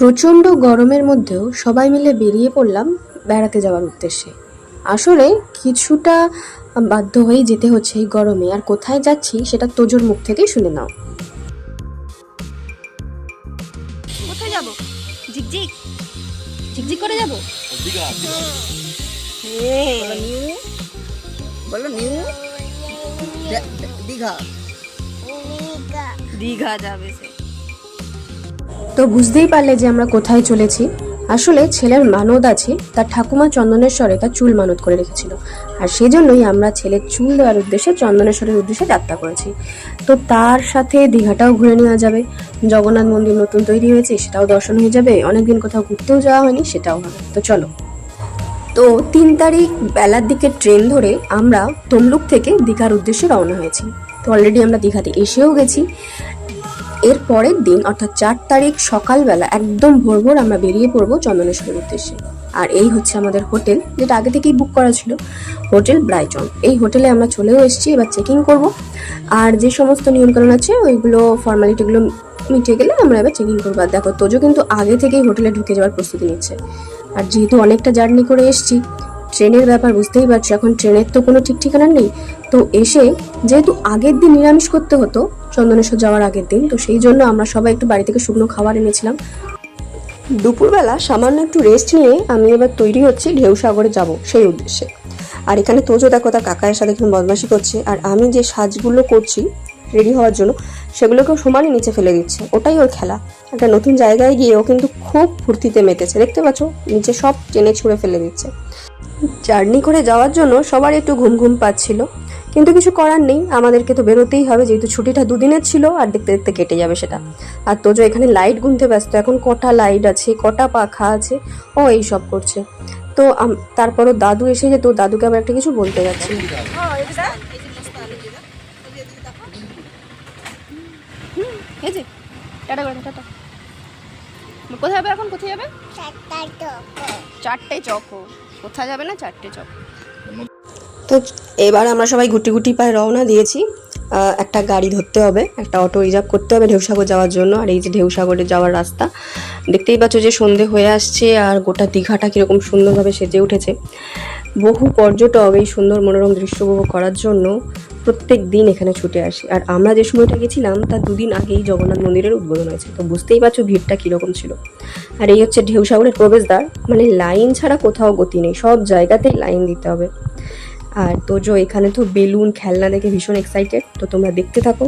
প্রচণ্ড গরমের মধ্যেও সবাই মিলে বেরিয়ে পড়লাম বেড়াতে যাওয়ার উদ্দেশ্যে। আসলে কিছুটা বাধ্য হয়েই যেতে হচ্ছে এই গরমে। আর কোথায় যাচ্ছি সেটা তোজোর মুখ থেকেই শুনে নাও। কোথায় যাব? ঝিকঝিক ঝিকঝিক করে যাব। বলো নিউ দীঘা। দীঘা যাবে সে। তো বুঝতেই পারলে যে আমরা কোথায় চলেছি। আসলে ছেলের মানত আছে, তার ঠাকুমা চন্দনেশ্বরে তার চুল মানত করে রেখেছিল, আর সেজন্যই আমরা ছেলের চুল দেওয়ার উদ্দেশ্যে চন্দনেশ্বরের উদ্দেশ্যে যাত্রা করেছি। তো তার সাথে দীঘাটাও ঘুরে নেওয়া যাবে, জগন্নাথ মন্দির নতুন তৈরি হয়েছে সেটাও দর্শন হয়ে যাবে, অনেকদিন কোথাও ঘুরতেও যাওয়া হয়নি সেটাও হবে। তো চলো। তো 3 তারিখ বেলার দিকে ট্রেন ধরে আমরা তমলুক থেকে দীঘার উদ্দেশ্যে রওনা হয়েছি। তো অলরেডি আমরা দীঘাতে এসেও গেছি। এর পরের দিন অর্থাৎ 4 তারিখ সকালবেলা একদম ভোর ভোর আমরা বেরিয়ে পড়বো চন্দনেশ্বরের উদ্দেশ্যে। আর এই হচ্ছে আমাদের হোটেল, যেটা আগে থেকেই বুক করা ছিল, হোটেল ব্রাইটন। এই হোটেলে আমরা চলেও এসেছি, এবার চেকিং করব। আর যে সমস্ত নিয়মকানুন আছে ওইগুলো ফর্মালিটিগুলো মিটে গেলে আমরা এবার চেকিং করবো। আর দেখো তোজো কিন্তু আগে থেকেই হোটেলে ঢুকে যাওয়ার প্রস্তুতি নিচ্ছে। আর যেহেতু অনেকটা জার্নি করে এসেছি, ট্রেনের ব্যাপার বুঝতেই পারছো, এখন ট্রেনের তো কোনো ঠিক ঠিকানা নেই। তো এসে যেহেতু আগের দিন নিরামিষ করতে হতো চন্দনেশ্বর যাওয়ার আগের দিন, তো সেই জন্য আমরা সবাই একটু বাড়ি থেকে শুকনো খাবার এনেছিলাম। দুপুরবেলা সামান্য একটু রেস্ট নিয়ে আমি এবার তৈরি হচ্ছি ঢেউসাগরে যাব সেই উদ্দেশ্যে। আর এখানে তোজো দেখো তার কাকায়ের সাথে একটু বদমাশি করছে, আর আমি যে সাজগুলো করছি রেডি হওয়ার জন্য সেগুলোকেও সমানই নিচে ফেলে দিচ্ছে, ওটাই ওর খেলা। একটা নতুন জায়গায় গিয়ে ও কিন্তু খুব ফুর্তিতে মেতেছে, দেখতে পাচ্ছ নিচে সব টেনে ছুঁড়ে ফেলে দিচ্ছে। জার্নি করে যাওয়ার জন্য সবার একটু ঘুম ঘুম পাচ্ছিল, কিন্তু কিছু করার নেই, আমাদেরকে তো বেরোতেই হবে, যেহেতু ছুটিটা 2 দিনের ছিল আর দেখতে দেখতে কেটে যাবে সেটা। আর তোজো এখানে লাইট গুনতে ব্যস্ত, এখন কটা লাইট আছে, কটা পাখা আছে, ও এই সব করছে। তো তারপরও দাদু এসে যেত, দাদুকে আবার একটা কিছু বলতে যাচ্ছিল। এই যে টাটা করে টাটা। কোথায় যাবে এখন? কোথায় যাবে? 4টে চকো। কোথায় যাবে না 4টে চকো। তো এবার আমরা সবাই গুটি গুটি পায়ে রওনা দিয়েছি। একটা গাড়ি ধরতে হবে, একটা অটো রিজার্ভ করতে হবে ঢেউসাগর যাওয়ার জন্য। আর এই যে ঢেউসাগরে যাওয়ার রাস্তা দেখতেই পাচ্ছ যে সন্ধে হয়ে আসছে, আর গোটা দীঘাটা কীরকম সুন্দরভাবে সেজে উঠেছে। বহু পর্যটক এই সুন্দর মনোরম দৃশ্য উপভোগ করার জন্য প্রত্যেক দিন এখানে ছুটে আসে। আর আমরা যে সময়টা গেছিলাম তার 2 দিন আগেই জগন্নাথ মন্দিরের উদ্বোধন হয়েছে, তো বুঝতেই পারছো ভিড়টা কীরকম ছিল। আর এই হচ্ছে ঢেউসাগরের প্রবেশদ্বার, মানে লাইন ছাড়া কোথাও গতি নেই, সব জায়গাতেই লাইন দিতে হবে। আর তোজো এখানে তো বেলুন খেলনা দেখে ভীষণ এক্সাইটেড, তো তোমরা দেখতে থাকো।